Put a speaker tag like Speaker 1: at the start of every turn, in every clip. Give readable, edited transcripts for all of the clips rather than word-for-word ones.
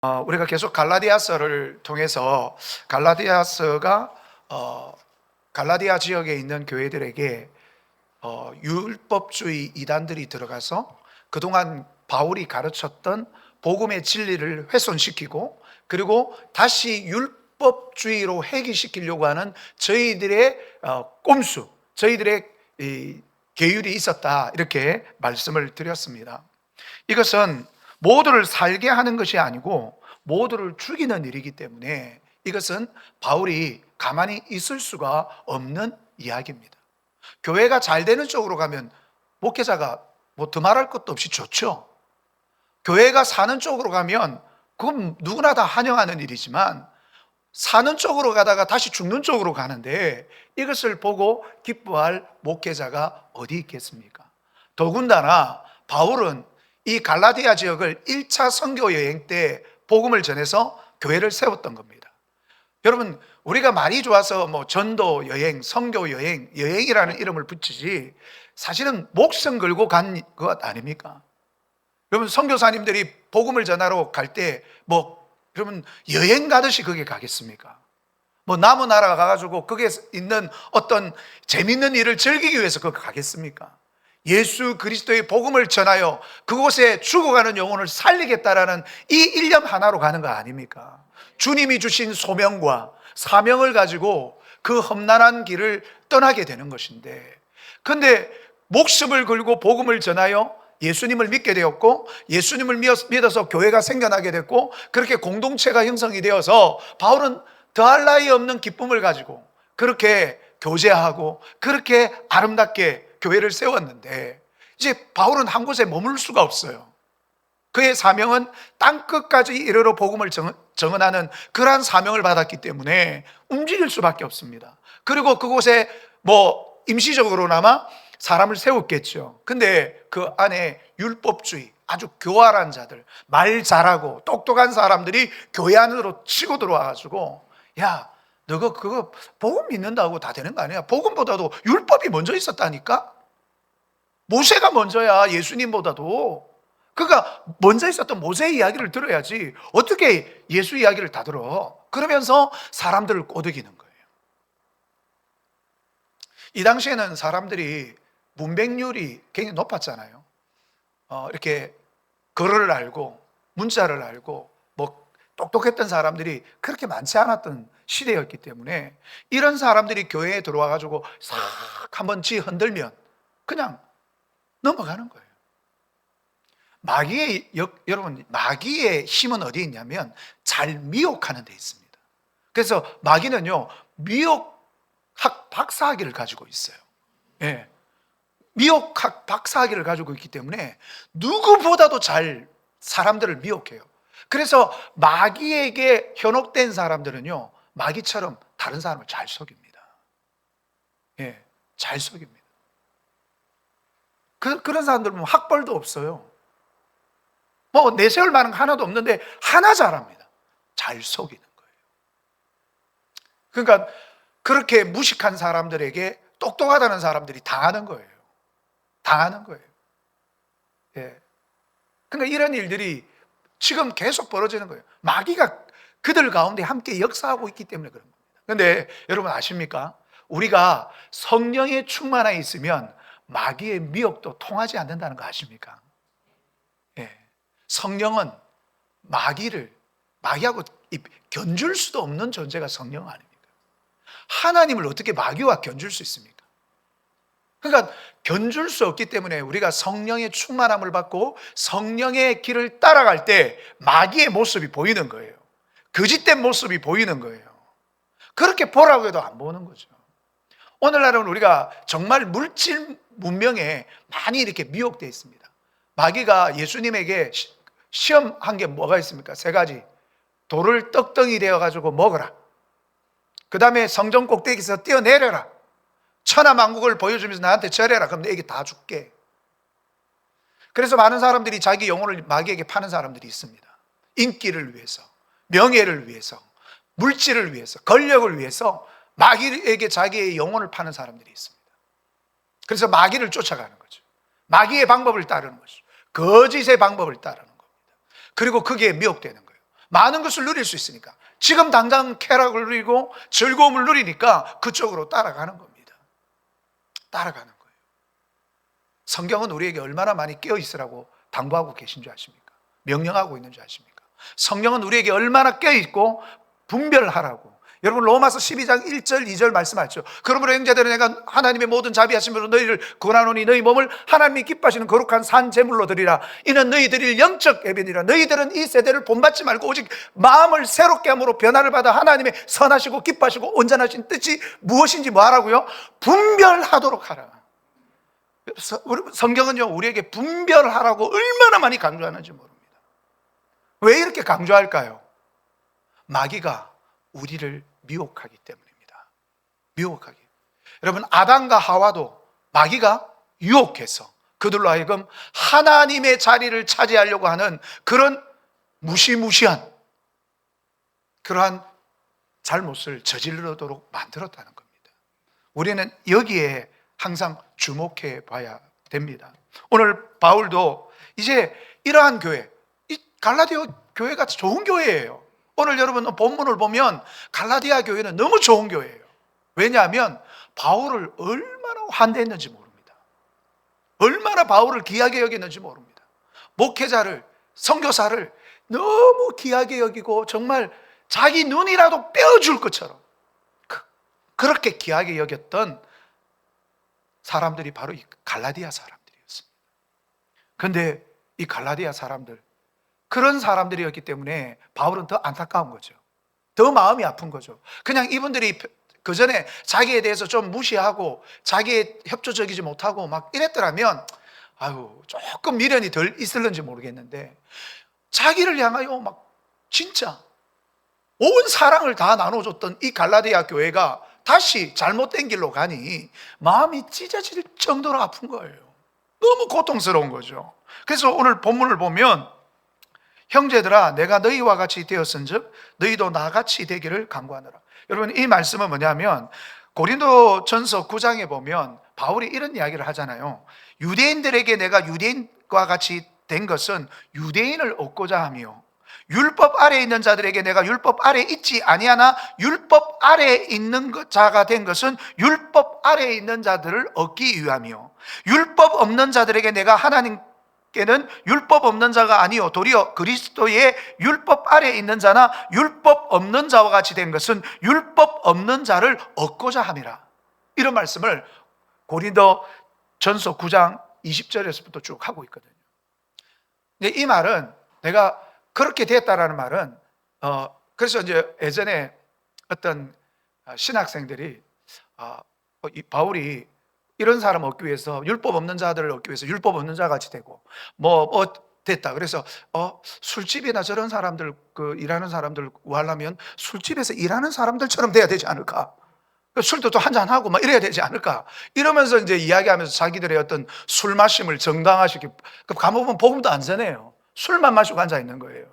Speaker 1: 우리가 계속 갈라디아서를 통해서 갈라디아서가 갈라디아 지역에 있는 교회들에게 율법주의 이단들이 들어가서 그동안 바울이 가르쳤던 복음의 진리를 훼손시키고, 그리고 다시 율법주의로 회귀시키려고 하는 저희들의 꼼수, 저희들의 계율이 있었다, 이렇게 말씀을 드렸습니다. 이것은 모두를 살게 하는 것이 아니고 모두를 죽이는 일이기 때문에 이것은 바울이 가만히 있을 수가 없는 이야기입니다. 교회가 잘 되는 쪽으로 가면 목회자가 뭐 두말할 것도 없이 좋죠. 교회가 사는 쪽으로 가면 그건 누구나 다 환영하는 일이지만, 사는 쪽으로 가다가 다시 죽는 쪽으로 가는데 이것을 보고 기뻐할 목회자가 어디 있겠습니까? 더군다나 바울은 이 갈라디아 지역을 1차 선교 여행 때 복음을 전해서 교회를 세웠던 겁니다. 여러분, 우리가 말이 좋아서 뭐 전도 여행, 선교 여행, 여행이라는 이름을 붙이지 사실은 목숨 걸고 간 것 아닙니까? 여러분, 선교사님들이 복음을 전하러 갈 때 여러분 여행 가듯이 거기 가겠습니까? 뭐 남은 나라 가가지고 거기에 있는 어떤 재밌는 일을 즐기기 위해서 거기 가겠습니까? 예수 그리스도의 복음을 전하여 그곳에 죽어가는 영혼을 살리겠다라는 이 일념 하나로 가는 거 아닙니까? 주님이 주신 소명과 사명을 가지고 그 험난한 길을 떠나게 되는 것인데, 근데 목숨을 걸고 복음을 전하여 예수님을 믿게 되었고, 예수님을 믿어서 교회가 생겨나게 됐고, 그렇게 공동체가 형성이 되어서 바울은 더할 나위 없는 기쁨을 가지고 그렇게 교제하고 그렇게 아름답게 교회를 세웠는데, 이제 바울은 한 곳에 머물 수가 없어요. 그의 사명은 땅끝까지 이르러 복음을 정언하는 그러한 사명을 받았기 때문에 움직일 수밖에 없습니다. 그리고 그곳에 임시적으로나마 사람을 세웠겠죠. 근데 그 안에 율법주의, 아주 교활한 자들, 말 잘하고 똑똑한 사람들이 교회 안으로 치고 들어와가지고, 야, 너가 그거 복음 믿는다고 다 되는 거 아니야? 복음보다도 율법이 먼저 있었다니까? 모세가 먼저야, 예수님보다도. 그러니까 먼저 있었던 모세의 이야기를 들어야지 어떻게 예수 이야기를 다 들어? 그러면서 사람들을 꼬드기는 거예요. 이 당시에는 사람들이 문맹률이 굉장히 높았잖아요. 이렇게 글을 알고 문자를 알고 똑똑했던 사람들이 그렇게 많지 않았던 시대였기 때문에 이런 사람들이 교회에 들어와 가지고 싹 한번 흔들면 그냥 넘어가는 거예요. 여러분, 마귀의 힘은 어디에 있냐면 잘 미혹하는 데 있습니다. 그래서 마귀는요, 미혹학 박사학위를 가지고 있어요. 예. 미혹학 박사학위를 가지고 있기 때문에 누구보다도 잘 사람들을 미혹해요. 그래서 마귀에게 현혹된 사람들은요, 마귀처럼 다른 사람을 잘 속입니다. 예, 잘 속입니다. 그런 사람들 보면 학벌도 없어요. 내세울 만한 거 하나도 없는데 하나 잘합니다. 잘 속이는 거예요. 그러니까 그렇게 무식한 사람들에게 똑똑하다는 사람들이 당하는 거예요. 당하는 거예요. 예. 그러니까 이런 일들이 지금 계속 벌어지는 거예요. 마귀가 그들 가운데 함께 역사하고 있기 때문에 그런 겁니다. 그런데 여러분 아십니까? 우리가 성령에 충만해 있으면 마귀의 미혹도 통하지 않는다는 거 아십니까? 예. 성령은 마귀하고 견줄 수도 없는 존재가 성령 아닙니까? 하나님을 어떻게 마귀와 견줄 수 있습니까? 그러니까 견줄 수 없기 때문에 우리가 성령의 충만함을 받고 성령의 길을 따라갈 때 마귀의 모습이 보이는 거예요. 거짓된 모습이 보이는 거예요. 그렇게 보라고 해도 안 보는 거죠. 오늘날은 우리가 정말 물질 문명에 많이 이렇게 미혹되어 있습니다. 마귀가 예수님에게 시험한 게 뭐가 있습니까? 3가지. 돌을 떡덩이 되어가지고 먹어라. 그 다음에 성전 꼭대기에서 뛰어내려라. 천하만국을 보여주면서 나한테 절해라. 그럼 내게 다 줄게. 그래서 많은 사람들이 자기 영혼을 마귀에게 파는 사람들이 있습니다. 인기를 위해서, 명예를 위해서, 물질을 위해서, 권력을 위해서 마귀에게 자기의 영혼을 파는 사람들이 있습니다. 그래서 마귀를 쫓아가는 거죠. 마귀의 방법을 따르는 거죠. 거짓의 방법을 따르는 겁니다. 그리고 거기에 미혹되는 거예요. 많은 것을 누릴 수 있으니까. 지금 당장 쾌락을 누리고 즐거움을 누리니까 그쪽으로 따라가는 겁니다. 따라가는 거예요. 성경은 우리에게 얼마나 많이 깨어 있으라고 당부하고 계신 줄 아십니까? 명령하고 있는 줄 아십니까? 성경은 우리에게 얼마나 깨어 있고 분별하라고. 여러분 로마서 12장 1절 2절 말씀하죠. 그러므로 형제들은 내가 하나님의 모든 자비하심으로 너희를 권하노니 너희 몸을 하나님이 기뻐하시는 거룩한 산 제물로 드리라. 이는 너희 드릴 영적 예배니라. 너희들은 이 세대를 본받지 말고 오직 마음을 새롭게 함으로 변화를 받아 하나님의 선하시고 기뻐하시고 온전하신 뜻이 무엇인지 뭐 하라고요? 분별하도록 하라. 성경은요 우리에게 분별하라고 얼마나 많이 강조하는지 모릅니다. 왜 이렇게 강조할까요? 마귀가 우리를 미혹하기 때문입니다. 미혹하기. 여러분 아담과 하와도 마귀가 유혹해서 그들로 하여금 하나님의 자리를 차지하려고 하는 그런 무시무시한 그러한 잘못을 저지르도록 만들었다는 겁니다. 우리는 여기에 항상 주목해 봐야 됩니다. 오늘 바울도 이제 이러한 교회, 이 갈라디아 교회가 좋은 교회예요. 오늘 여러분 본문을 보면 갈라디아 교회는 너무 좋은 교회예요. 왜냐하면 바울을 얼마나 환대했는지 모릅니다. 얼마나 바울을 귀하게 여겼는지 모릅니다. 목회자를, 선교사를 너무 귀하게 여기고 정말 자기 눈이라도 빼어줄 것처럼 그렇게 귀하게 여겼던 사람들이 바로 이 갈라디아 사람들이었습니다. 그런데 이 갈라디아 사람들, 그런 사람들이었기 때문에 바울은 더 안타까운 거죠. 더 마음이 아픈 거죠. 그냥 이분들이 그 전에 자기에 대해서 좀 무시하고 자기에 협조적이지 못하고 막 이랬더라면 조금 미련이 덜 있을는지 모르겠는데 자기를 향하여 막 진짜 온 사랑을 다 나눠줬던 이 갈라디아 교회가 다시 잘못된 길로 가니 마음이 찢어질 정도로 아픈 거예요. 너무 고통스러운 거죠. 그래서 오늘 본문을 보면 형제들아 내가 너희와 같이 되었은즉 너희도 나같이 되기를 간구하노라. 여러분 이 말씀은 뭐냐면 고린도전서 9장에 보면 바울이 이런 이야기를 하잖아요. 유대인들에게 내가 유대인과 같이 된 것은 유대인을 얻고자 하며 율법 아래에 있는 자들에게 내가 율법 아래에 있지 아니하나 율법 아래에 있는 자가 된 것은 율법 아래에 있는 자들을 얻기 위함이요 율법 없는 자들에게 내가 하나님께는 율법 없는 자가 아니요 도리어 그리스도의 율법 아래에 있는 자나 율법 없는 자와 같이 된 것은 율법 없는 자를 얻고자 함이라. 이런 말씀을 고린도전서 9장 20절에서부터 쭉 하고 있거든요. 근데 이 말은 내가 그렇게 됐다라는 말은 그래서 이제 예전에 어떤 신학생들이 이 바울이 이런 사람 얻기 위해서 율법 없는 자들을 얻기 위해서 율법 없는 자 같이 되고 됐다. 그래서 술집이나 저런 사람들 일하는 사람들 구하려면 술집에서 일하는 사람들처럼 돼야 되지 않을까? 술도 또 한잔 하고 막 이래야 되지 않을까? 이러면서 이제 이야기하면서 자기들의 어떤 술 마심을 정당화시키고 가보면 복음도 안 전해요. 술만 마시고 앉아 있는 거예요.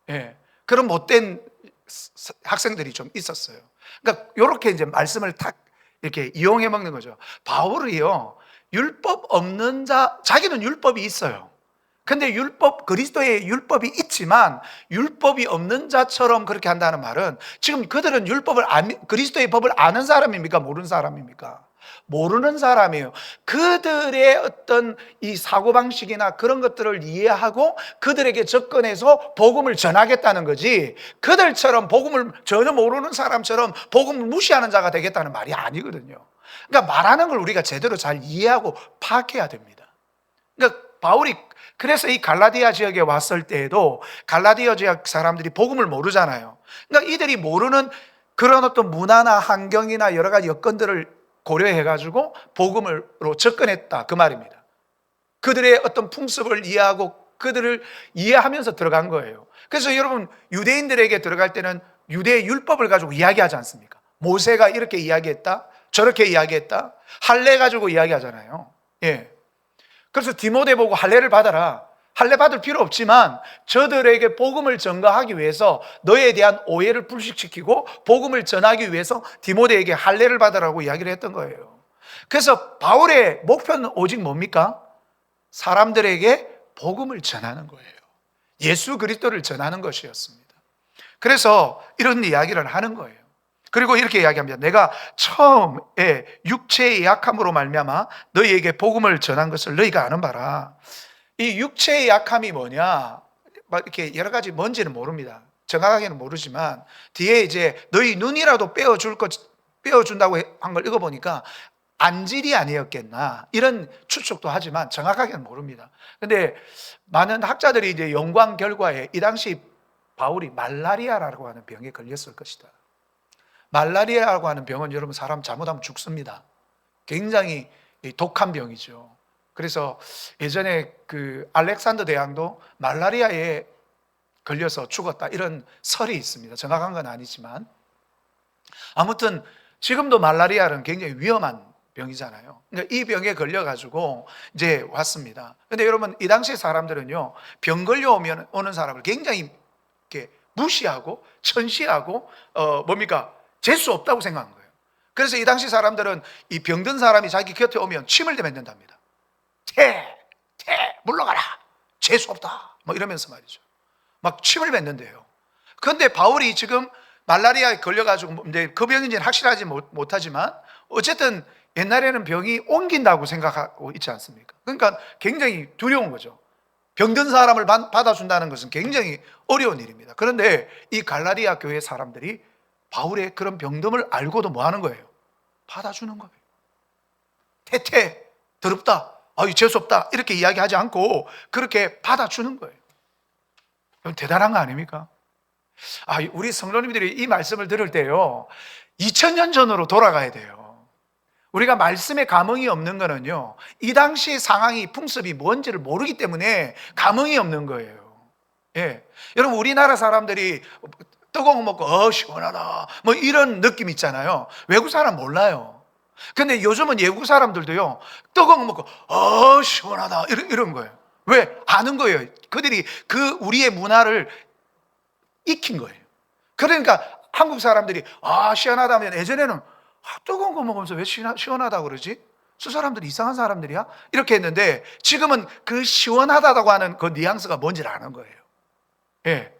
Speaker 1: 예. 그런 못된 학생들이 좀 있었어요. 그러니까 이렇게 이제 말씀을 탁 이렇게 이용해 먹는 거죠. 바울이요, 율법 없는 자, 자기는 율법이 있어요. 근데 그리스도의 율법이 있지만 율법이 없는 자처럼 그렇게 한다는 말은 지금 그들은 그리스도의 법을 아는 사람입니까? 모르는 사람입니까? 모르는 사람이에요. 그들의 어떤 이 사고방식이나 그런 것들을 이해하고 그들에게 접근해서 복음을 전하겠다는 거지, 그들처럼 복음을 전혀 모르는 사람처럼 복음을 무시하는 자가 되겠다는 말이 아니거든요. 그러니까 말하는 걸 우리가 제대로 잘 이해하고 파악해야 됩니다. 그러니까 바울이 그래서 이 갈라디아 지역에 왔을 때에도 갈라디아 지역 사람들이 복음을 모르잖아요. 그러니까 이들이 모르는 그런 어떤 문화나 환경이나 여러 가지 여건들을 고려해가지고 복음으로 접근했다, 그 말입니다. 그들의 어떤 풍습을 이해하고 그들을 이해하면서 들어간 거예요. 그래서 여러분 유대인들에게 들어갈 때는 유대의 율법을 가지고 이야기하지 않습니까? 모세가 이렇게 이야기했다, 저렇게 이야기했다, 할례 가지고 이야기하잖아요. 예. 그래서 디모데 보고 할례를 받아라. 할례 받을 필요 없지만 저들에게 복음을 전가하기 위해서 너에 대한 오해를 불식시키고 복음을 전하기 위해서 디모데에게 할례를 받으라고 이야기를 했던 거예요. 그래서 바울의 목표는 오직 뭡니까? 사람들에게 복음을 전하는 거예요. 예수 그리스도를 전하는 것이었습니다. 그래서 이런 이야기를 하는 거예요. 그리고 이렇게 이야기합니다. 내가 처음에 육체의 약함으로 말미암아 너희에게 복음을 전한 것을 너희가 아는 바라. 이 육체의 약함이 뭐냐? 막 이렇게 여러 가지 뭔지는 모릅니다. 정확하게는 모르지만 뒤에 이제 너희 눈이라도 빼어준다고 한 걸 읽어보니까 안질이 아니었겠나 이런 추측도 하지만 정확하게는 모릅니다. 근데 많은 학자들이 이제 연구한 결과에 이 당시 바울이 말라리아라고 하는 병에 걸렸을 것이다. 말라리아라고 하는 병은 여러분 사람 잘못하면 죽습니다. 굉장히 독한 병이죠. 그래서 예전에 그 알렉산더 대왕도 말라리아에 걸려서 죽었다 이런 설이 있습니다. 정확한 건 아니지만 아무튼 지금도 말라리아는 굉장히 위험한 병이잖아요. 그러니까 이 병에 걸려가지고 이제 왔습니다. 근데 여러분 이 당시 사람들은요 병 걸려오면 오는 사람을 굉장히 이렇게 무시하고 천시하고 뭡니까 재수 없다고 생각한 거예요. 그래서 이 당시 사람들은 이 병든 사람이 자기 곁에 오면 침을 뱉는답니다. 물러가라. 재수 없다. 뭐 이러면서 말이죠. 막 침을 뱉는데요. 그런데 바울이 지금 말라리아에 걸려가지고 이제 그 병인지는 확실하지 못하지만 어쨌든 옛날에는 병이 옮긴다고 생각하고 있지 않습니까? 그러니까 굉장히 두려운 거죠. 병든 사람을 받아준다는 것은 굉장히 어려운 일입니다. 그런데 이 갈라디아 교회 사람들이 바울의 그런 병듦을 알고도 뭐 하는 거예요? 받아주는 거예요. 더럽다. 아유, 재수없다. 이렇게 이야기하지 않고 그렇게 받아주는 거예요. 대단한 거 아닙니까? 우리 성도님들이 이 말씀을 들을 때요, 2000년 전으로 돌아가야 돼요. 우리가 말씀에 감흥이 없는 거는요, 이 당시 상황이 풍습이 뭔지를 모르기 때문에 감흥이 없는 거예요. 예. 여러분, 우리나라 사람들이 뜨거운 거 먹고, 시원하다. 뭐 이런 느낌 있잖아요. 외국 사람 몰라요. 근데 요즘은 외국 사람들도요, 뜨거운 거 먹고, 시원하다. 이런 거예요. 왜? 아는 거예요. 그들이 그 우리의 문화를 익힌 거예요. 그러니까 한국 사람들이 시원하다면 예전에는 뜨거운 거 먹으면서 왜 시원하다고 그러지? 저 사람들이 이상한 사람들이야? 이렇게 했는데 지금은 그 시원하다고 하는 그 뉘앙스가 뭔지를 아는 거예요. 예.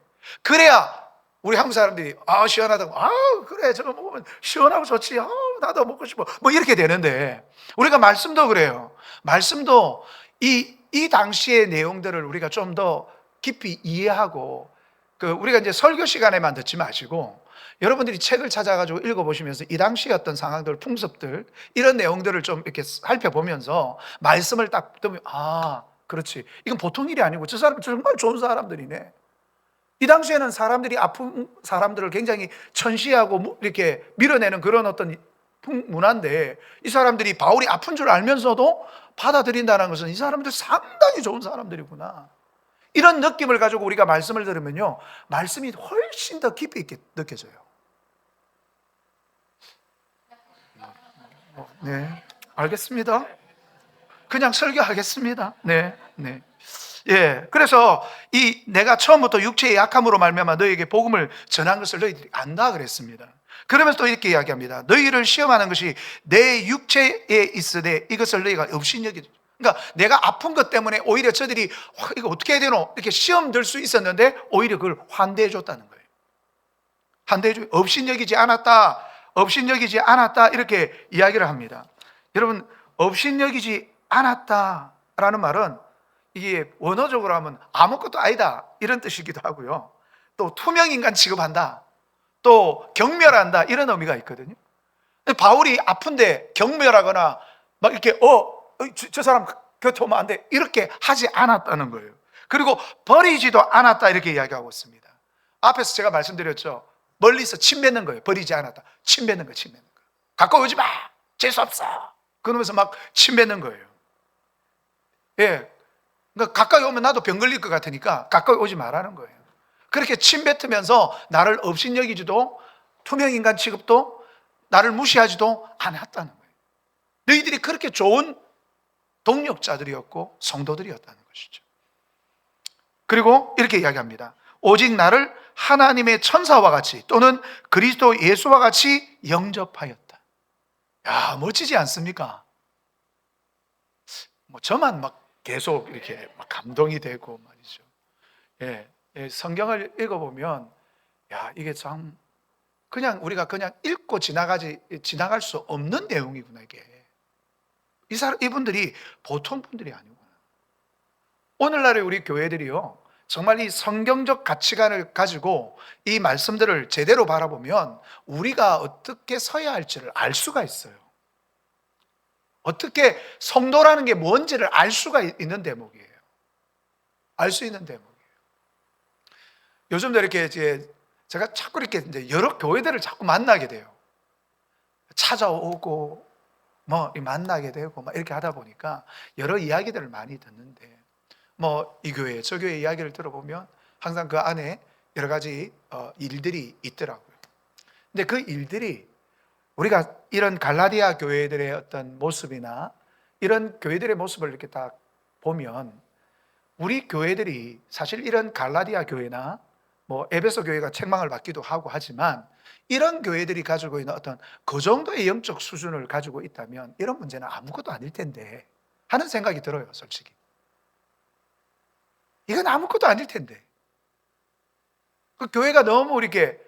Speaker 1: 그래야 우리 한국 사람들이 시원하다고 그래 저거 먹으면 시원하고 좋지 나도 먹고 싶어 뭐 이렇게 되는데 우리가 말씀도 그래요. 말씀도 이 당시의 내용들을 우리가 좀 더 깊이 이해하고 우리가 이제 설교 시간에만 듣지 마시고 여러분들이 책을 찾아가지고 읽어보시면서 이 당시의 어떤 상황들, 풍습들 이런 내용들을 좀 이렇게 살펴보면서 말씀을 딱 듣면 그렇지 이건 보통 일이 아니고 저 사람 정말 좋은 사람들이네. 이 당시에는 사람들이 아픈 사람들을 굉장히 천시하고 이렇게 밀어내는 그런 어떤 문화인데 이 사람들이 바울이 아픈 줄 알면서도 받아들인다는 것은 이 사람들 상당히 좋은 사람들이구나. 이런 느낌을 가지고 우리가 말씀을 들으면요, 말씀이 훨씬 더 깊이 있게 느껴져요. 네, 알겠습니다. 그냥 설교하겠습니다. 네. 예, 그래서 내가 처음부터 육체의 약함으로 말미암아 너희에게 복음을 전한 것을 너희들이 안다 그랬습니다. 그러면서 또 이렇게 이야기합니다. 너희를 시험하는 것이 내 육체에 있으되 이것을 너희가 업신여기. 그러니까 내가 아픈 것 때문에 오히려 저들이 이거 어떻게 해야 되노? 이렇게 시험 들 수 있었는데 오히려 그걸 환대해 줬다는 거예요. 업신여기지 않았다 이렇게 이야기를 합니다. 여러분, 업신여기지 않았다라는 말은 이게 원어적으로 하면 아무것도 아니다 이런 뜻이기도 하고요. 또 투명인간 취급한다, 또 경멸한다 이런 의미가 있거든요. 바울이 아픈데 경멸하거나 막 이렇게 저 사람 곁에 오면 안 돼 이렇게 하지 않았다는 거예요. 그리고 버리지도 않았다 이렇게 이야기하고 있습니다. 앞에서 제가 말씀드렸죠. 멀리서 침 뱉는 거예요. 버리지 않았다. 침 뱉는 거예요. 가까이 오지 마. 재수없어. 그러면서 막 침 뱉는 거예요. 예. 그러니까 가까이 오면 나도 병 걸릴 것 같으니까 가까이 오지 말라는 거예요. 그렇게 침 뱉으면서 나를 업신여기지도 투명인간 취급도 나를 무시하지도 않았다는 거예요. 너희들이 그렇게 좋은 동력자들이었고 성도들이었다는 것이죠. 그리고 이렇게 이야기합니다. 오직 나를 하나님의 천사와 같이 또는 그리스도 예수와 같이 영접하였다. 야, 멋지지 않습니까? 저만 막 계속 이렇게 막 감동이 되고 말이죠. 예, 성경을 읽어보면 야, 이게 참 그냥 우리가 그냥 읽고 지나갈 수 없는 내용이구나, 이게. 이분들이 보통 분들이 아니구나. 오늘날의 우리 교회들이요, 정말 이 성경적 가치관을 가지고 이 말씀들을 제대로 바라보면 우리가 어떻게 서야 할지를 알 수가 있어요. 어떻게 성도라는 게 뭔지를 알 수가 있는 대목이에요. 알 수 있는 대목이에요. 요즘도 이렇게 제가 자꾸 이렇게 이제 여러 교회들을 자꾸 만나게 돼요. 찾아오고 뭐 만나게 되고 막 이렇게 하다 보니까 여러 이야기들을 많이 듣는데, 뭐 이 교회 저 교회 이야기를 들어보면 항상 그 안에 여러 가지 일들이 있더라고요. 근데 그 일들이 우리가 이런 갈라디아 교회들의 어떤 모습이나 이런 교회들의 모습을 이렇게 딱 보면, 우리 교회들이 사실 이런 갈라디아 교회나 뭐 에베소 교회가 책망을 받기도 하고 하지만, 이런 교회들이 가지고 있는 어떤 그 정도의 영적 수준을 가지고 있다면 이런 문제는 아무것도 아닐 텐데 하는 생각이 들어요, 솔직히. 이건 아무것도 아닐 텐데. 그 교회가 너무 이렇게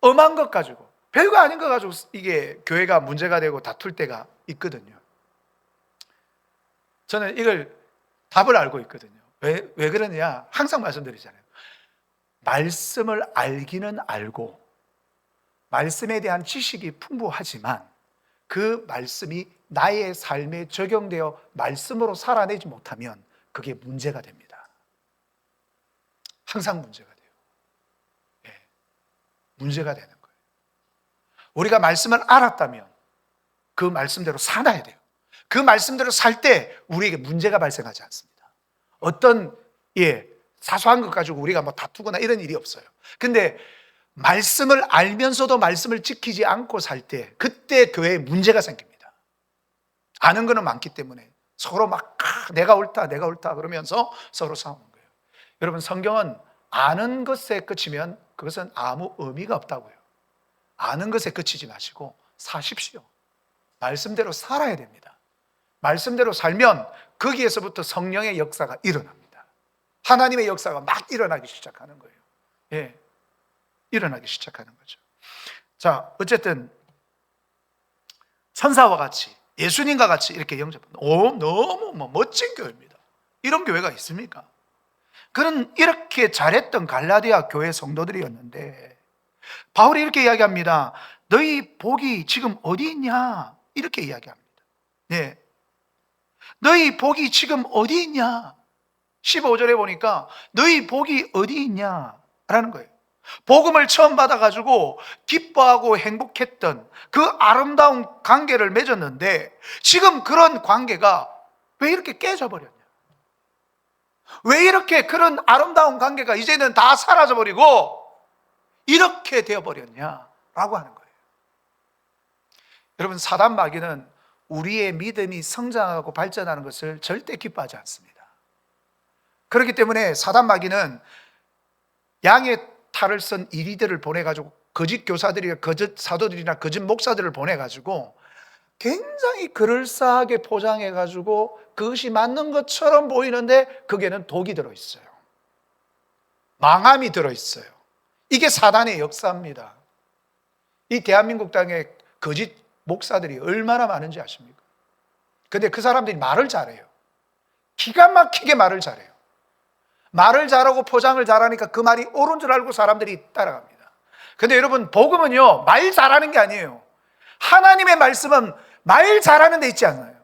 Speaker 1: 엄한 것 가지고, 별거 아닌 것 가지고 이게 교회가 문제가 되고 다툴 때가 있거든요. 저는 이걸 답을 알고 있거든요. 왜 그러냐? 항상 말씀드리잖아요. 말씀을 알기는 알고 말씀에 대한 지식이 풍부하지만 그 말씀이 나의 삶에 적용되어 말씀으로 살아내지 못하면 그게 문제가 됩니다. 항상 문제가 돼요. 네. 문제가 되는 거예요. 우리가 말씀을 알았다면 그 말씀대로 살아야 돼요. 그 말씀대로 살 때 우리에게 문제가 발생하지 않습니다. 어떤 사소한 것 가지고 우리가 뭐 다투거나 이런 일이 없어요. 근데 말씀을 알면서도 말씀을 지키지 않고 살 때, 그때 교회에 문제가 생깁니다. 아는 거는 많기 때문에 서로 막 내가 옳다 그러면서 서로 싸우는 거예요. 여러분, 성경은 아는 것에 그치면 그것은 아무 의미가 없다고요. 아는 것에 그치지 마시고 사십시오. 말씀대로 살아야 됩니다. 말씀대로 살면 거기에서부터 성령의 역사가 일어납니다. 하나님의 역사가 막 일어나기 시작하는 거예요. 예, 일어나기 시작하는 거죠. 자, 어쨌든 천사와 같이, 예수님과 같이 이렇게 영접하는, 너무 멋진 교회입니다. 이런 교회가 있습니까? 이렇게 잘했던 갈라디아 교회 성도들이었는데, 바울이 이렇게 이야기합니다. 너희 복이 지금 어디 있냐? 이렇게 이야기합니다. 네. 너희 복이 지금 어디 있냐? 15절에 보니까 너희 복이 어디 있냐? 라는 거예요. 복음을 처음 받아가지고 기뻐하고 행복했던 그 아름다운 관계를 맺었는데, 지금 그런 관계가 왜 이렇게 깨져버렸냐? 왜 이렇게 그런 아름다운 관계가 이제는 다 사라져버리고 이렇게 되어버렸냐라고 하는 거예요. 여러분, 사단 마귀는 우리의 믿음이 성장하고 발전하는 것을 절대 기뻐하지 않습니다. 그렇기 때문에 사단 마귀는 양의 탈을 쓴 이리들을 보내가지고, 거짓 교사들이나 거짓 사도들이나 거짓 목사들을 보내가지고 굉장히 그럴싸하게 포장해가지고 그것이 맞는 것처럼 보이는데 거기에는 독이 들어있어요. 망함이 들어있어요. 이게 사단의 역사입니다. 이 대한민국 땅에 거짓 목사들이 얼마나 많은지 아십니까? 근데 그 사람들이 말을 잘해요. 기가 막히게 말을 잘해요. 말을 잘하고 포장을 잘하니까 그 말이 옳은 줄 알고 사람들이 따라갑니다. 근데 여러분, 복음은요, 말 잘하는 게 아니에요. 하나님의 말씀은 말 잘하는 데 있지 않아요.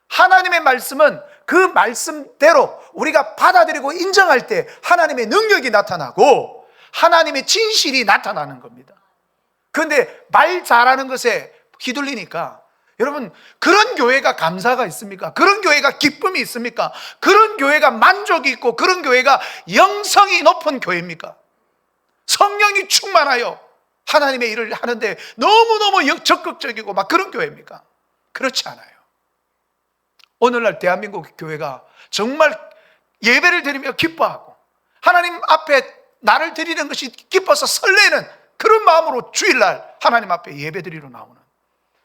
Speaker 1: 하나님의 말씀은 그 말씀대로 우리가 받아들이고 인정할 때 하나님의 능력이 나타나고 하나님의 진실이 나타나는 겁니다. 그런데 말 잘하는 것에 휘둘리니까, 여러분, 그런 교회가 감사가 있습니까? 그런 교회가 기쁨이 있습니까? 그런 교회가 만족이 있고 그런 교회가 영성이 높은 교회입니까? 성령이 충만하여 하나님의 일을 하는데 너무너무 적극적이고 막 그런 교회입니까? 그렇지 않아요. 오늘날 대한민국 교회가 정말 예배를 드리며 기뻐하고 하나님 앞에 나를 드리는 것이 기뻐서 설레는 그런 마음으로 주일날 하나님 앞에 예배 드리러 나오는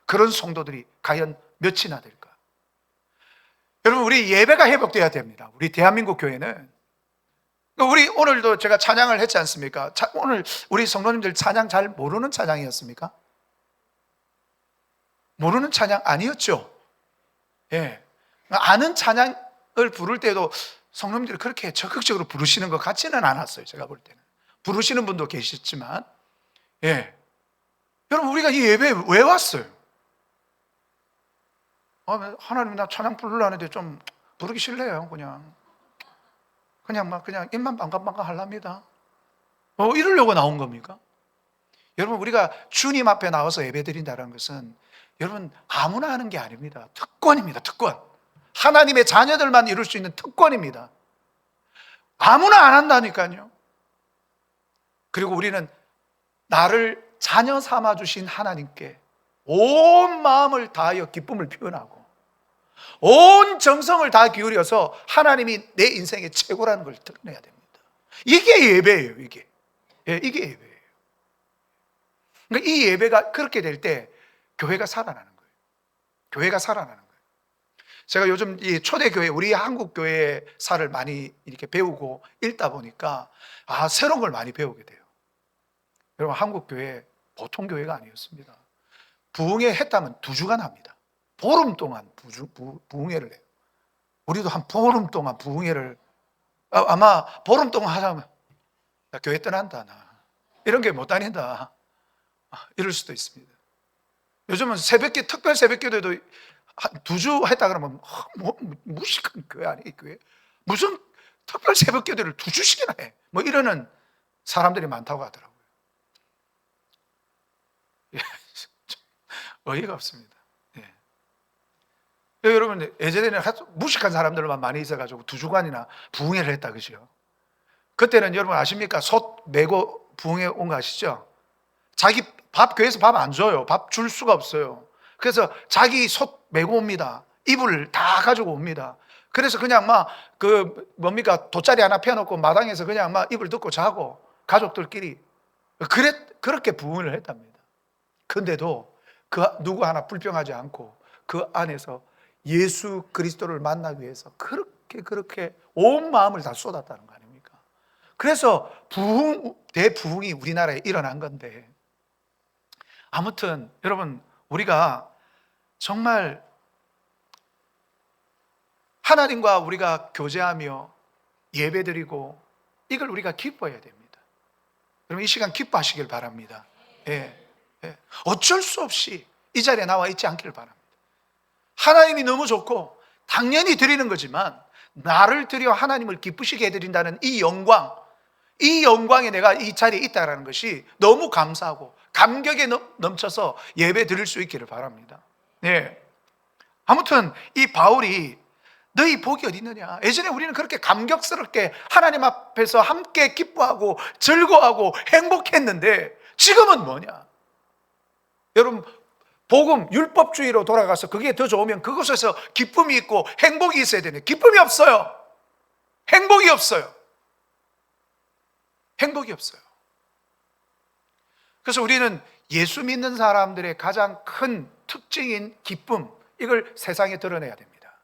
Speaker 1: 그런 성도들이 과연 몇이나 될까? 여러분, 우리 예배가 회복되어야 됩니다. 우리 대한민국 교회는 우리 오늘도 제가 찬양을 했지 않습니까? 오늘 우리 성도님들 찬양 잘 모르는 찬양이었습니까? 모르는 찬양 아니었죠? 예. 아는 찬양을 부를 때도 성도님들이 그렇게 적극적으로 부르시는 것 같지는 않았어요. 제가 볼 때는. 부르시는 분도 계셨지만, 예. 여러분, 우리가 이 예배에 왜 왔어요? 하나님, 나 찬양 부르려는데 좀 부르기 싫네요. 그냥 입만 빵긋빵긋 하랍니다. 이러려고 나온 겁니까? 여러분, 우리가 주님 앞에 나와서 예배 드린다는 것은 여러분 아무나 하는 게 아닙니다. 특권입니다. 특권. 하나님의 자녀들만 이룰 수 있는 특권입니다. 아무나 안 한다니까요. 그리고 우리는 나를 자녀 삼아 주신 하나님께 온 마음을 다하여 기쁨을 표현하고 온 정성을 다 기울여서 하나님이 내 인생의 최고라는 걸 드러내야 됩니다. 이게 예배예요. 이게 예배예요. 그러니까 이 예배가 그렇게 될 때 교회가 살아나는 거예요. 교회가 살아나는 거예요. 제가 요즘 이 초대교회, 우리 한국교회 사를 많이 이렇게 배우고 읽다 보니까 새로운 걸 많이 배우게 돼요. 여러분, 한국교회 보통 교회가 아니었습니다. 부흥회 했다면 2주간 합니다. 보름 동안 부흥회를 해요. 우리도 한 보름 동안 부흥회를, 아마 보름 동안 하자면 나 교회 떠난다, 나 이런 게 못 다닌다, 이럴 수도 있습니다. 요즘은 새벽기, 특별 새벽기도에도 한 2주 했다 그러면 무식한 교회 아니에요, 교회? 무슨 특별 새벽기도를 2주씩이나 해? 이러는 사람들이 많다고 하더라고요. 어이가 없습니다. 여러분, 예전에는 무식한 사람들만 많이 있어가지고 2주간이나 부흥회를 했다, 그죠? 그때는 여러분 아십니까? 솥 메고 부흥회 온 거 아시죠? 자기 교회에서 밥 안 줘요. 밥 줄 수가 없어요. 그래서 자기 솥 메고 옵니다. 이불 다 가지고 옵니다. 그래서 그냥 돗자리 하나 펴놓고 마당에서 그냥 이불 덮고 자고 가족들끼리 그렇게 부흥을 했답니다. 근데도 누구 하나 불평하지 않고 그 안에서 예수 그리스도를 만나기 위해서 그렇게 온 마음을 다 쏟았다는 거 아닙니까? 그래서 대부흥이 우리나라에 일어난 건데, 아무튼 여러분, 우리가 정말 하나님과 우리가 교제하며 예배드리고 이걸 우리가 기뻐해야 됩니다. 여러분, 이 시간 기뻐하시길 바랍니다. 어쩔 수 없이 이 자리에 나와 있지 않기를 바랍니다. 하나님이 너무 좋고 당연히 드리는 거지만 나를 드려 하나님을 기쁘시게 해드린다는 이 영광에 내가 이 자리에 있다는 것이 너무 감사하고 감격에 넘쳐서 예배 드릴 수 있기를 바랍니다. 아무튼 이 바울이 너희 복이 어디 있느냐. 예전에 우리는 그렇게 감격스럽게 하나님 앞에서 함께 기뻐하고 즐거워하고 행복했는데 지금은 뭐냐. 여러분, 복음, 율법주의로 돌아가서 그게 더 좋으면 그곳에서 기쁨이 있고 행복이 있어야 되는데 기쁨이 없어요. 행복이 없어요. 행복이 없어요. 그래서 우리는 예수 믿는 사람들의 가장 큰 특징인 기쁨, 이걸 세상에 드러내야 됩니다.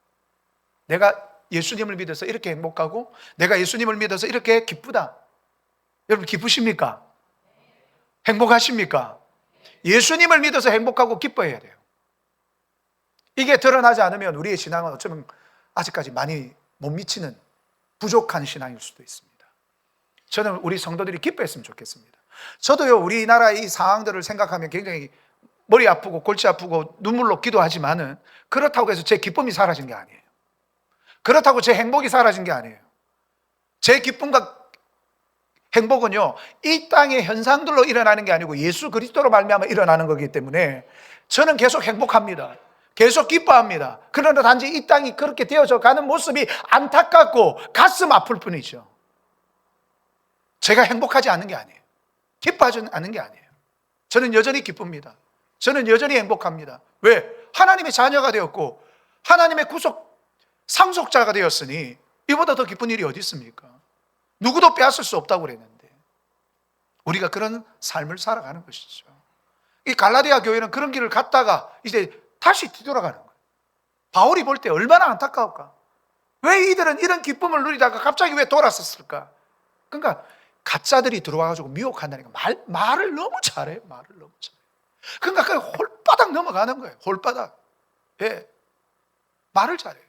Speaker 1: 내가 예수님을 믿어서 이렇게 행복하고 내가 예수님을 믿어서 이렇게 기쁘다. 여러분, 기쁘십니까? 행복하십니까? 예수님을 믿어서 행복하고 기뻐해야 돼요. 이게 드러나지 않으면 우리의 신앙은 어쩌면 아직까지 많이 못 미치는 부족한 신앙일 수도 있습니다. 저는 우리 성도들이 기뻐했으면 좋겠습니다. 저도요, 우리나라의 이 상황들을 생각하면 굉장히 머리 아프고 골치 아프고 눈물로 기도하지만은 그렇다고 해서 제 기쁨이 사라진 게 아니에요. 그렇다고 제 행복이 사라진 게 아니에요. 제 기쁨과 행복은요, 이 땅의 현상들로 일어나는 게 아니고 예수 그리스도로 말미암아 일어나는 거기 때문에 저는 계속 행복합니다. 계속 기뻐합니다. 그러나 단지 이 땅이 그렇게 되어져 가는 모습이 안타깝고 가슴 아플 뿐이죠. 제가 행복하지 않은 게 아니에요. 기뻐하지 않은 게 아니에요. 저는 여전히 기쁩니다. 저는 여전히 행복합니다. 왜? 하나님의 자녀가 되었고 하나님의 상속자가 되었으니 이보다 더 기쁜 일이 어디 있습니까? 누구도 빼앗을 수 없다고 그랬는데 우리가 그런 삶을 살아가는 것이죠. 이 갈라디아 교회는 그런 길을 갔다가 이제 다시 뒤돌아가는 거예요. 바울이 볼 때 얼마나 안타까울까? 왜 이들은 이런 기쁨을 누리다가 갑자기 왜 돌아섰을까? 그러니까 가짜들이 들어와가지고 미혹한다니까. 말을 너무 잘해요. 말을 너무 잘해요. 그러니까 그 홀바닥 넘어가는 거예요. 홀바닥. 예. 말을 잘해요.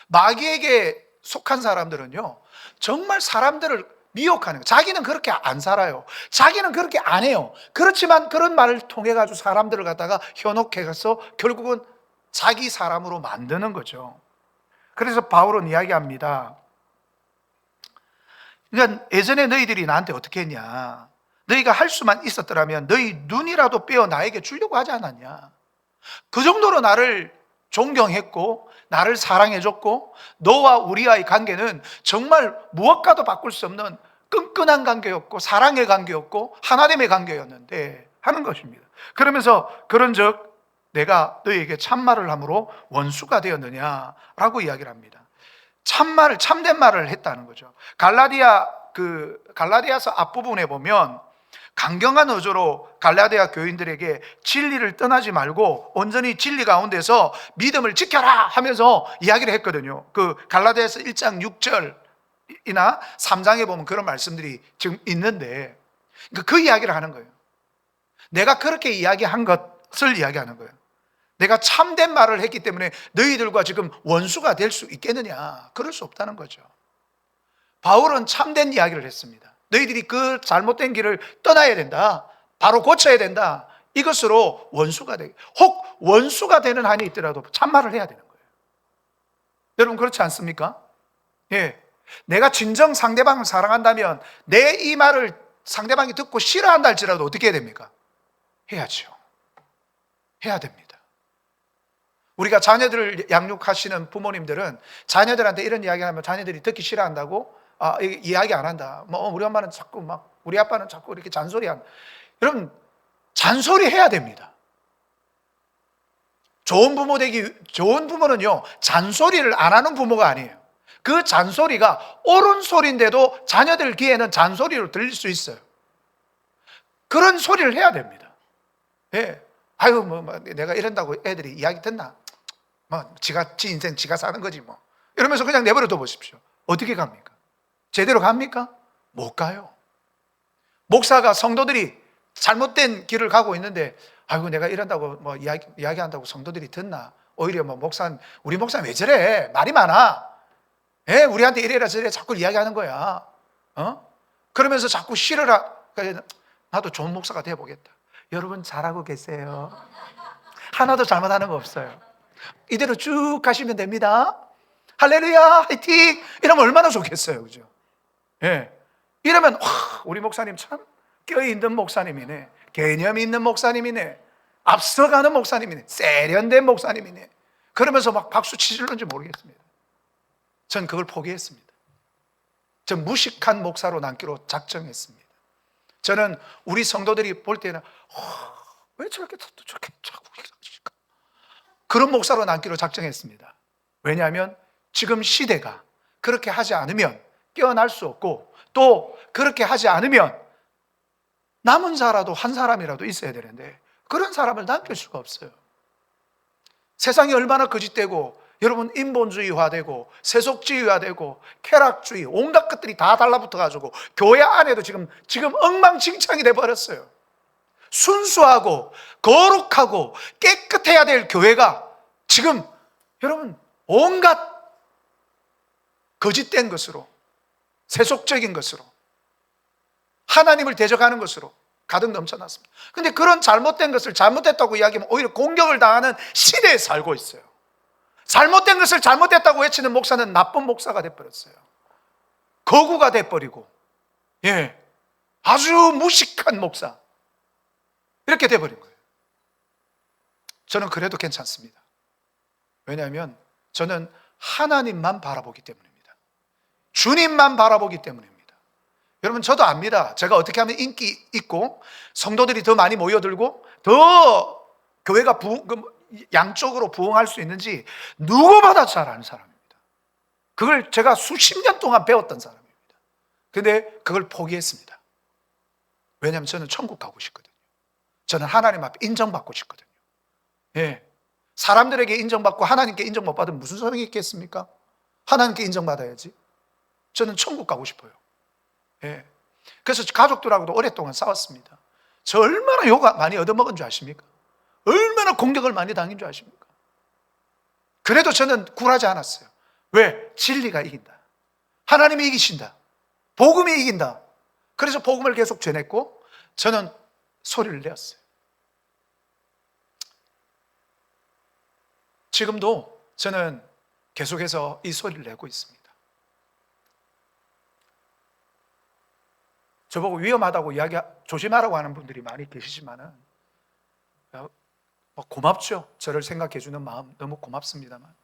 Speaker 1: 마귀에게 속한 사람들은요, 정말 사람들을 미혹하는 거예요. 자기는 그렇게 안 살아요. 자기는 그렇게 안 해요. 그렇지만 그런 말을 통해 가지고 사람들을 갖다가 현혹해 가서 결국은 자기 사람으로 만드는 거죠. 그래서 바울은 이야기합니다. 그러니까 예전에 너희들이 나한테 어떻게 했냐? 너희가 할 수만 있었더라면 너희 눈이라도 빼어 나에게 주려고 하지 않았냐? 그 정도로 나를 존경했고 나를 사랑해줬고 너와 우리와의 관계는 정말 무엇과도 바꿀 수 없는 끈끈한 관계였고 사랑의 관계였고 하나됨의 관계였는데 하는 것입니다. 그러면서 그런즉 내가 너희에게 참말을 함으로 원수가 되었느냐라고 이야기를 합니다. 참말을, 참된 말을 했다는 거죠. 갈라디아서 앞부분에 보면 강경한 어조로 갈라디아 교인들에게 진리를 떠나지 말고 온전히 진리 가운데서 믿음을 지켜라 하면서 이야기를 했거든요. 그 갈라디아서 1장 6절이나 3장에 보면 그런 말씀들이 지금 있는데 그 이야기를 하는 거예요. 내가 그렇게 이야기한 것을 이야기하는 거예요. 내가 참된 말을 했기 때문에 너희들과 지금 원수가 될 수 있겠느냐? 그럴 수 없다는 거죠. 바울은 참된 이야기를 했습니다. 너희들이 그 잘못된 길을 떠나야 된다. 바로 고쳐야 된다. 이것으로 원수가 되게, 혹 원수가 되는 한이 있더라도 참말을 해야 되는 거예요. 여러분 그렇지 않습니까? 예. 내가 진정 상대방을 사랑한다면 내 이 말을 상대방이 듣고 싫어한다 할지라도 어떻게 해야 됩니까? 해야죠. 해야 됩니다. 우리가 자녀들을 양육하시는 부모님들은 자녀들한테 이런 이야기하면 자녀들이 듣기 싫어한다고 이야기 안 한다. 우리 엄마는 자꾸 우리 아빠는 자꾸 이렇게 잔소리한. 여러분 잔소리 해야 됩니다. 좋은 부모는요 잔소리를 안 하는 부모가 아니에요. 그 잔소리가 옳은 소리인데도 자녀들 귀에는 잔소리로 들릴 수 있어요. 그런 소리를 해야 됩니다. 예. 아유 내가 이런다고 애들이 이야기 듣나? 지 인생 지가 사는 거지 뭐. 이러면서 그냥 내버려 둬 보십시오. 어떻게 갑니까? 제대로 갑니까? 못 가요. 목사가 성도들이 잘못된 길을 가고 있는데 아이고 내가 이런다고 이야기한다고 성도들이 듣나? 오히려 우리 목사는 왜 저래? 말이 많아. 예, 우리한테 이래라 저래 자꾸 이야기하는 거야. 그러면서 자꾸 싫어라. 나도 좋은 목사가 돼 보겠다. 여러분 잘하고 계세요. 하나도 잘못하는 거 없어요. 이대로 쭉 가시면 됩니다. 할렐루야, 화이팅! 이러면 얼마나 좋겠어요, 그죠? 예. 이러면, 우리 목사님 참 껴있는 목사님이네. 개념이 있는 목사님이네. 앞서가는 목사님이네. 세련된 목사님이네. 그러면서 박수 치질는지 모르겠습니다. 전 그걸 포기했습니다. 전 무식한 목사로 남기로 작정했습니다. 저는 우리 성도들이 볼 때는, 왜 저렇게 자꾸 그런 목사로 남기로 작정했습니다. 왜냐하면 지금 시대가 그렇게 하지 않으면 깨어날 수 없고 또 그렇게 하지 않으면 남은 자라도 한 사람이라도 있어야 되는데 그런 사람을 남길 수가 없어요. 세상이 얼마나 거짓되고 여러분 인본주의화되고 세속주의화되고 쾌락주의 온갖 것들이 다 달라붙어가지고 교회 안에도 지금 엉망진창이 돼버렸어요. 순수하고 거룩하고 깨끗해야 될 교회가 지금 여러분 온갖 거짓된 것으로 세속적인 것으로 하나님을 대적하는 것으로 가득 넘쳐났습니다. 그런데 그런 잘못된 것을 잘못됐다고 이야기하면 오히려 공격을 당하는 시대에 살고 있어요. 잘못된 것을 잘못됐다고 외치는 목사는 나쁜 목사가 돼버렸어요. 거구가 돼버리고 아주 무식한 목사 이렇게 돼버린 거예요. 저는 그래도 괜찮습니다. 왜냐하면 저는 하나님만 바라보기 때문입니다. 주님만 바라보기 때문입니다. 여러분 저도 압니다. 제가 어떻게 하면 인기 있고 성도들이 더 많이 모여들고 더 교회가 양쪽으로 부흥할 수 있는지 누구보다 잘 아는 사람입니다. 그걸 제가 수십 년 동안 배웠던 사람입니다. 그런데 그걸 포기했습니다. 왜냐하면 저는 천국 가고 싶거든요. 저는 하나님 앞에 인정받고 싶거든요. 사람들에게 인정받고 하나님께 인정 못 받으면 무슨 소용이 있겠습니까? 하나님께 인정받아야지. 저는 천국 가고 싶어요. 예. 그래서 가족들하고도 오랫동안 싸웠습니다. 저 얼마나 욕 많이 얻어먹은 줄 아십니까? 얼마나 공격을 많이 당한 줄 아십니까? 그래도 저는 굴하지 않았어요. 왜? 진리가 이긴다. 하나님이 이기신다. 복음이 이긴다. 그래서 복음을 계속 전했고 저는 소리를 내었어요. 지금도 저는 계속해서 이 소리를 내고 있습니다. 저보고 위험하다고 조심하라고 하는 분들이 많이 계시지만은 고맙죠. 저를 생각해 주는 마음 너무 고맙습니다만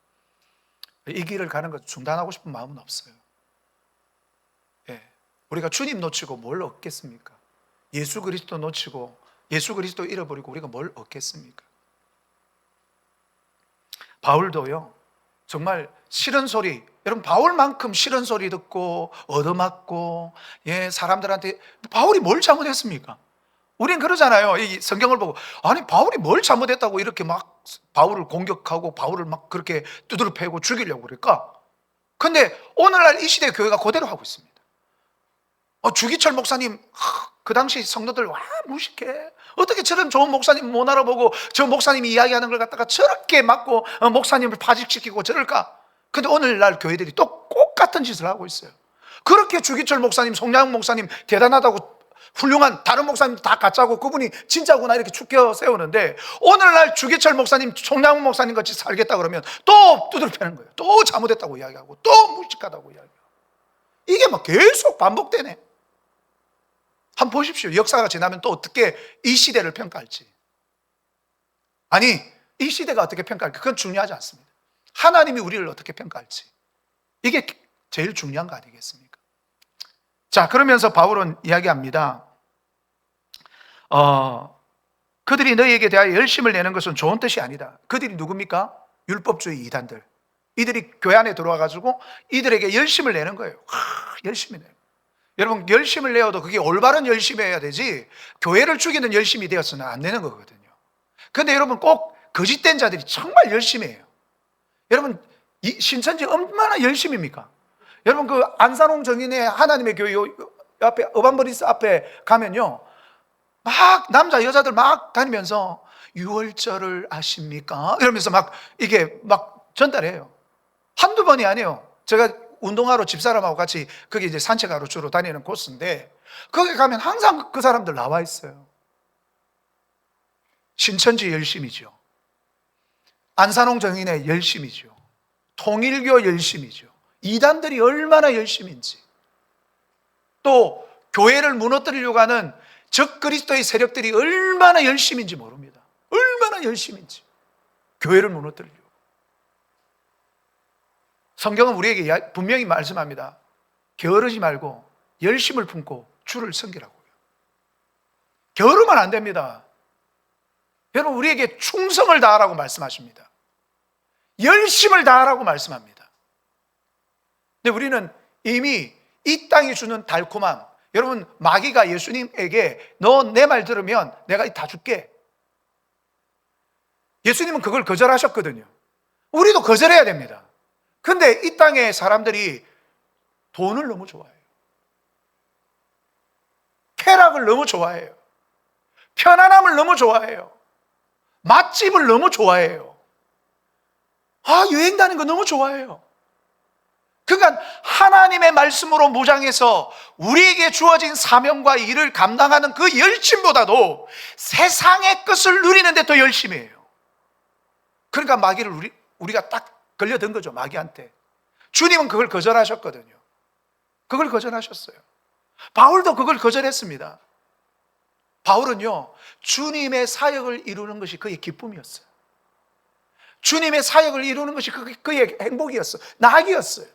Speaker 1: 이 길을 가는 것 중단하고 싶은 마음은 없어요. 예. 우리가 주님 놓치고 뭘 얻겠습니까? 예수 그리스도 놓치고 예수 그리스도 잃어버리고 우리가 뭘 얻겠습니까? 바울도요, 정말 싫은 소리, 여러분 바울만큼 싫은 소리 듣고 얻어맞고 사람들한테 바울이 뭘 잘못했습니까? 우린 그러잖아요. 이 성경을 보고 아니 바울이 뭘 잘못했다고 이렇게 막 바울을 공격하고 바울을 막 그렇게 두드려 패고 죽이려고 그럴까? 근데 오늘날 이 시대 교회가 그대로 하고 있습니다. 주기철 목사님 그 당시 성도들 와 무식해. 어떻게 저런 좋은 목사님 못 알아보고 저 목사님이 이야기하는 걸 갖다가 저렇게 맞고 목사님을 파직시키고 저럴까? 근데 오늘날 교회들이 또 똑같은 짓을 하고 있어요. 그렇게 주기철 목사님, 송양훈 목사님 대단하다고 훌륭한 다른 목사님 다 가짜고 그분이 진짜구나 이렇게 축켜 세우는데 오늘날 주기철 목사님, 송양훈 목사님 같이 살겠다 그러면 또 두드려 패는 거예요. 또 잘못했다고 이야기하고 또 무식하다고 이야기하고 이게 막 계속 반복되네. 한번 보십시오. 역사가 지나면 또 어떻게 이 시대를 평가할지. 아니 이 시대가 어떻게 평가할지 그건 중요하지 않습니다. 하나님이 우리를 어떻게 평가할지 이게 제일 중요한 거 아니겠습니까? 자, 그러면서 바울은 이야기합니다. 그들이 너희에게 대하여 열심을 내는 것은 좋은 뜻이 아니다. 그들이 누굽니까? 율법주의 이단들. 이들이 교회 안에 들어와가지고 이들에게 열심을 내는 거예요. 열심히 내요. 여러분 열심을 내어도 그게 올바른 열심이어야 되지 교회를 죽이는 열심이 되었으면 안 되는 거거든요. 그런데 여러분 꼭 거짓된 자들이 정말 열심히 해요. 여러분 신천지 얼마나 열심입니까? 여러분 그 안산홍 정인의 하나님의 교회 앞에 어반버리스 앞에 가면요 막 남자 여자들 막 다니면서 6월절을 아십니까? 이러면서 막 이게 막 전달해요. 한두 번이 아니에요. 제가 운동하러 집사람하고 같이 거기 이제 산책하러 주로 다니는 코스인데 거기 가면 항상 그 사람들 나와 있어요. 신천지 열심이죠. 안산홍 정인의 열심이죠. 통일교 열심이죠. 이단들이 얼마나 열심인지 또 교회를 무너뜨리려고 하는 적그리스도의 세력들이 얼마나 열심인지 모릅니다. 얼마나 열심인지 교회를 무너뜨리려고. 성경은 우리에게 분명히 말씀합니다. 게으르지 말고 열심을 품고 주를 섬기라고요. 게으르면 안 됩니다. 여러분 우리에게 충성을 다하라고 말씀하십니다. 열심을 다하라고 말씀합니다. 근데 우리는 이미 이 땅이 주는 달콤함, 여러분 마귀가 예수님에게 너 내 말 들으면 내가 다 줄게. 예수님은 그걸 거절하셨거든요. 우리도 거절해야 됩니다. 근데 이 땅의 사람들이 돈을 너무 좋아해요. 쾌락을 너무 좋아해요. 편안함을 너무 좋아해요. 맛집을 너무 좋아해요. 여행 다니는 거 너무 좋아해요. 그러니까 하나님의 말씀으로 무장해서 우리에게 주어진 사명과 일을 감당하는 그 열심보다도 세상의 것을 누리는 데 더 열심히 해요. 그러니까 마귀를 우리가 딱 걸려든 거죠. 마귀한테. 주님은 그걸 거절하셨거든요. 그걸 거절하셨어요. 바울도 그걸 거절했습니다. 바울은요 주님의 사역을 이루는 것이 그의 기쁨이었어요. 주님의 사역을 이루는 것이 그의 행복이었어요. 낙이었어요.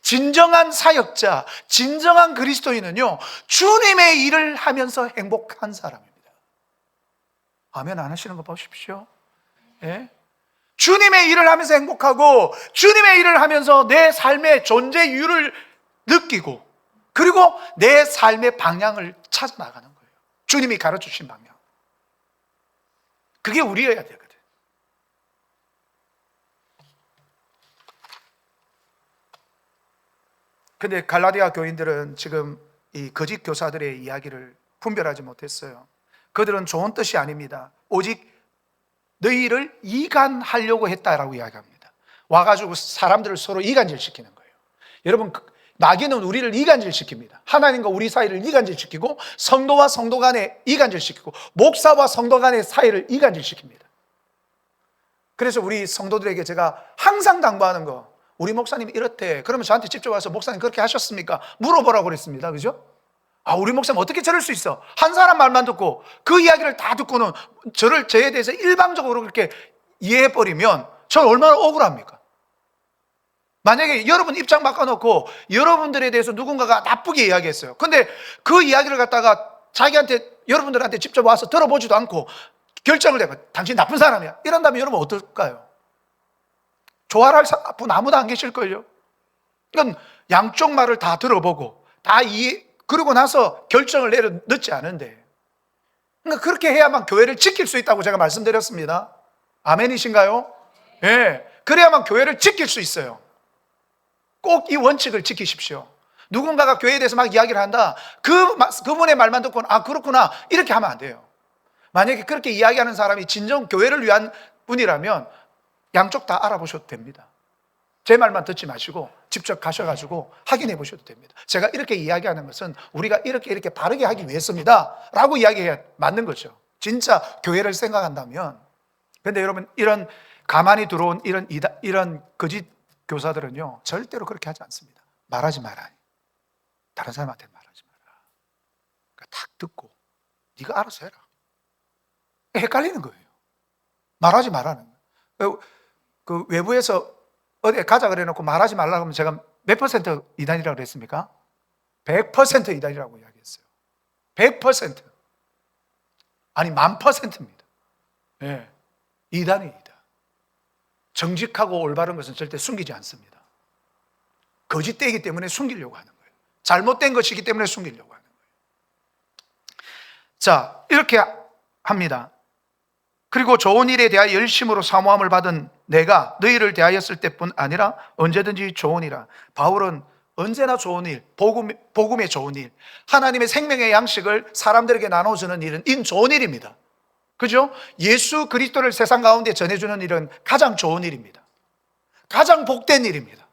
Speaker 1: 진정한 사역자, 진정한 그리스도인은요 주님의 일을 하면서 행복한 사람입니다. 아멘 안 하시는 거 보십시오. 예? 주님의 일을 하면서 행복하고 주님의 일을 하면서 내 삶의 존재 이유를 느끼고 그리고 내 삶의 방향을 찾아 나가는 거예요. 주님이 가르쳐주신 방향. 그게 우리여야 되거든. 근데 갈라디아 교인들은 지금 이 거짓 교사들의 이야기를 분별하지 못했어요. 그들은 좋은 뜻이 아닙니다. 오직 너희를 이간하려고 했다라고 이야기합니다. 와가지고 사람들을 서로 이간질시키는 거예요. 여러분, 마귀는 우리를 이간질시킵니다. 하나님과 우리 사이를 이간질시키고, 성도와 성도 간에 이간질시키고, 목사와 성도 간의 사이를 이간질시킵니다. 그래서 우리 성도들에게 제가 항상 당부하는 거, 우리 목사님이 이렇대. 그러면 저한테 직접 와서 목사님 그렇게 하셨습니까? 물어보라고 그랬습니다. 그죠? 아, 우리 목사님 어떻게 저럴 수 있어? 한 사람 말만 듣고 그 이야기를 다 듣고는 저에 대해서 일방적으로 그렇게 이해해버리면 저는 얼마나 억울합니까? 만약에 여러분 입장 바꿔놓고 여러분들에 대해서 누군가가 나쁘게 이야기했어요. 근데 그 이야기를 갖다가 여러분들한테 직접 와서 들어보지도 않고 결정을 내고 당신 나쁜 사람이야 이런다면 여러분 어떨까요? 좋아할 분 아무도 안 계실걸요? 이건 양쪽 말을 다 들어보고 그러고 나서 결정을 늦지 않은데, 그러니까 그렇게 해야만 교회를 지킬 수 있다고 제가 말씀드렸습니다. 아멘이신가요? 예. 네. 그래야만 교회를 지킬 수 있어요. 꼭 이 원칙을 지키십시오. 누군가가 교회에 대해서 막 이야기를 한다. 그분의 말만 듣고는 아, 그렇구나. 이렇게 하면 안 돼요. 만약에 그렇게 이야기하는 사람이 진정 교회를 위한 분이라면 양쪽 다 알아보셔도 됩니다. 제 말만 듣지 마시고 직접 가셔가지고 확인해 보셔도 됩니다. 제가 이렇게 이야기하는 것은 우리가 이렇게 바르게 하기 위해서입니다 라고 이야기해야 맞는 거죠. 진짜 교회를 생각한다면. 근데 여러분, 이런 가만히 들어온 이런 거짓 교사들은요 절대로 그렇게 하지 않습니다. 말하지 마라. 다른 사람한테 말하지 마라. 그러니까 탁 듣고 네가 알아서 해라. 헷갈리는 거예요. 말하지 말라는 거예요. 그 외부에서 어디에 가자 그래 놓고 말하지 말라고 하면 제가 몇 퍼센트 이단이라고 그랬습니까? 100% 이단이라고 이야기했어요. 100%. 아니 10,000%입니다. 예. 이단이다. 정직하고 올바른 것은 절대 숨기지 않습니다. 거짓되기 때문에 숨기려고 하는 거예요. 잘못된 것이기 때문에 숨기려고 하는 거예요. 자, 이렇게 합니다. 그리고 좋은 일에 대하여 열심으로 사모함을 받은 내가 너희를 대하였을 때뿐 아니라 언제든지 좋은 일이라. 바울은 언제나 좋은 일, 복음의 좋은 일, 하나님의 생명의 양식을 사람들에게 나눠주는 일은 좋은 일입니다. 그죠? 예수 그리스도를 세상 가운데 전해주는 일은 가장 좋은 일입니다. 가장 복된 일입니다.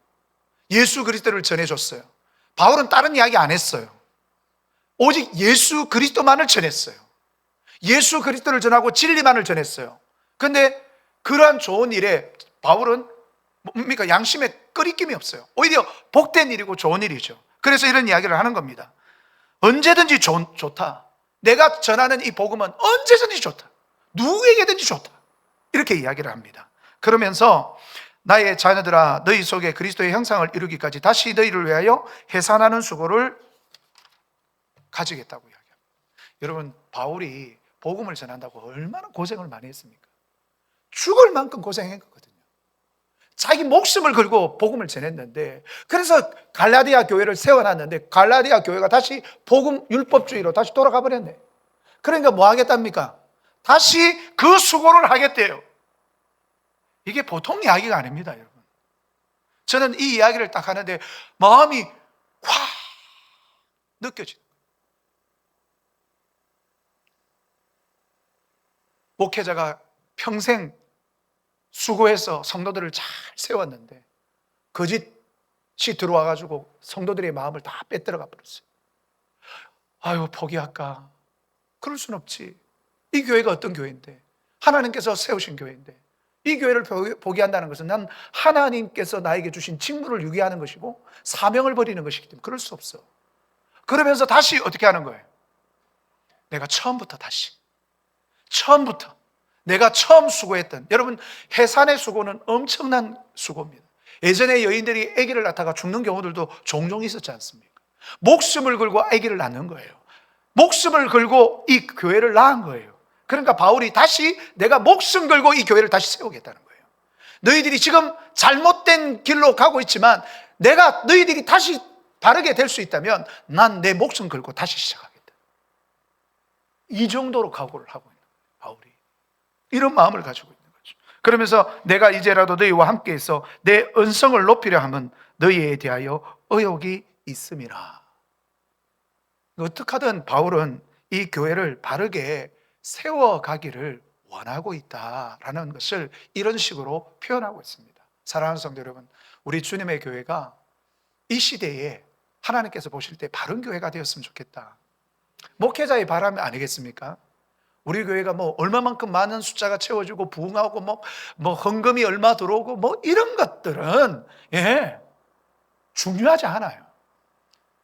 Speaker 1: 예수 그리스도를 전해줬어요. 바울은 다른 이야기 안 했어요. 오직 예수 그리스도만을 전했어요. 예수 그리스도를 전하고 진리만을 전했어요. 근데 그러한 좋은 일에 바울은 뭡니까? 양심에 끄리낌이 없어요. 오히려 복된 일이고 좋은 일이죠. 그래서 이런 이야기를 하는 겁니다. 언제든지 좋다. 내가 전하는 이 복음은 언제든지 좋다. 누구에게든지 좋다. 이렇게 이야기를 합니다. 그러면서 나의 자녀들아 너희 속에 그리스도의 형상을 이루기까지 다시 너희를 위하여 해산하는 수고를 가지겠다고 이야기합니다. 여러분, 바울이 복음을 전한다고 얼마나 고생을 많이 했습니까? 죽을 만큼 고생했거든요. 자기 목숨을 걸고 복음을 전했는데, 그래서 갈라디아 교회를 세워놨는데 갈라디아 교회가 다시 복음 율법주의로 다시 돌아가 버렸네. 그러니까 뭐 하겠답니까? 다시 그 수고를 하겠대요. 이게 보통 이야기가 아닙니다, 여러분. 저는 이 이야기를 딱 하는데 마음이 확 느껴지는 거예요. 목회자가 평생 수고해서 성도들을 잘 세웠는데 거짓이 들어와가지고 성도들의 마음을 다 빼들어가 버렸어요. 아유, 포기할까? 그럴 순 없지. 이 교회가 어떤 교회인데, 하나님께서 세우신 교회인데, 이 교회를 포기한다는 것은 난 하나님께서 나에게 주신 직무를 유기하는 것이고 사명을 버리는 것이기 때문에 그럴 수 없어. 그러면서 다시 어떻게 하는 거예요? 내가 처음부터 내가 처음 수고했던, 여러분, 해산의 수고는 엄청난 수고입니다. 예전에 여인들이 아기를 낳다가 죽는 경우들도 종종 있었지 않습니까? 목숨을 걸고 아기를 낳는 거예요. 목숨을 걸고 이 교회를 낳은 거예요. 그러니까 바울이 다시 내가 목숨 걸고 이 교회를 다시 세우겠다는 거예요. 너희들이 지금 잘못된 길로 가고 있지만 내가 너희들이 다시 바르게 될 수 있다면 난 내 목숨 걸고 다시 시작하겠다. 이 정도로 각오를 하고 있는 거예요, 바울이. 이런 마음을 가지고 있는 거죠. 그러면서 내가 이제라도 너희와 함께해서 내 언성을 높이려 하면 너희에 대하여 의욕이 있음이라. 어떻게 하든 바울은 이 교회를 바르게 세워가기를 원하고 있다라는 것을 이런 식으로 표현하고 있습니다. 사랑하는 성도 여러분, 우리 주님의 교회가 이 시대에 하나님께서 보실 때 바른 교회가 되었으면 좋겠다. 목회자의 바람 아니겠습니까? 우리 교회가 뭐 얼마만큼 많은 숫자가 채워지고 부흥하고 뭐 헌금이 얼마 들어오고 뭐 이런 것들은 중요하지 않아요.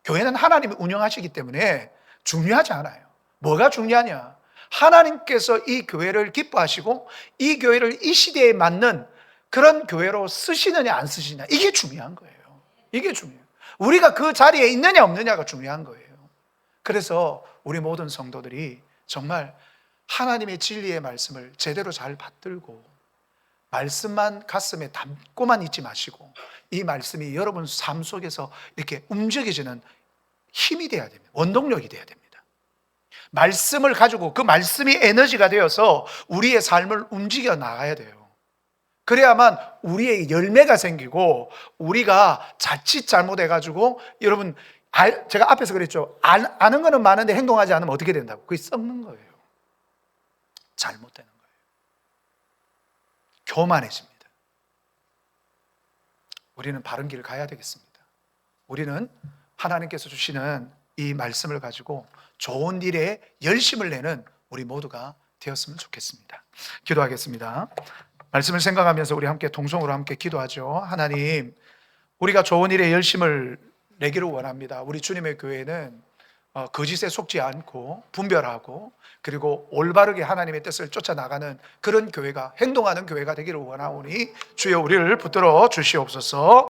Speaker 1: 교회는 하나님이 운영하시기 때문에 중요하지 않아요. 뭐가 중요하냐? 하나님께서 이 교회를 기뻐하시고 이 교회를 이 시대에 맞는 그런 교회로 쓰시느냐 안 쓰시느냐, 이게 중요한 거예요. 이게 중요해요. 우리가 그 자리에 있느냐 없느냐가 중요한 거예요. 그래서 우리 모든 성도들이 정말 하나님의 진리의 말씀을 제대로 잘 받들고 말씀만 가슴에 담고만 있지 마시고 이 말씀이 여러분 삶 속에서 이렇게 움직여지는 힘이 돼야 됩니다. 원동력이 돼야 됩니다. 말씀을 가지고 그 말씀이 에너지가 되어서 우리의 삶을 움직여 나가야 돼요. 그래야만 우리의 열매가 생기고 우리가 자칫 잘못해가지고 여러분 제가 앞에서 그랬죠. 아는 거는 많은데 행동하지 않으면 어떻게 된다고? 그게 썩는 거예요. 잘못되는 거예요. 교만해집니다. 우리는 바른 길을 가야 되겠습니다. 우리는 하나님께서 주시는 이 말씀을 가지고 좋은 일에 열심을 내는 우리 모두가 되었으면 좋겠습니다. 기도하겠습니다. 말씀을 생각하면서 우리 함께 동성으로 함께 기도하죠. 하나님, 우리가 좋은 일에 열심을 내기를 원합니다. 우리 주님의 교회는 거짓에 속지 않고 분별하고 그리고 올바르게 하나님의 뜻을 쫓아나가는 그런 교회가, 행동하는 교회가 되기를 원하오니 주여 우리를 붙들어 주시옵소서.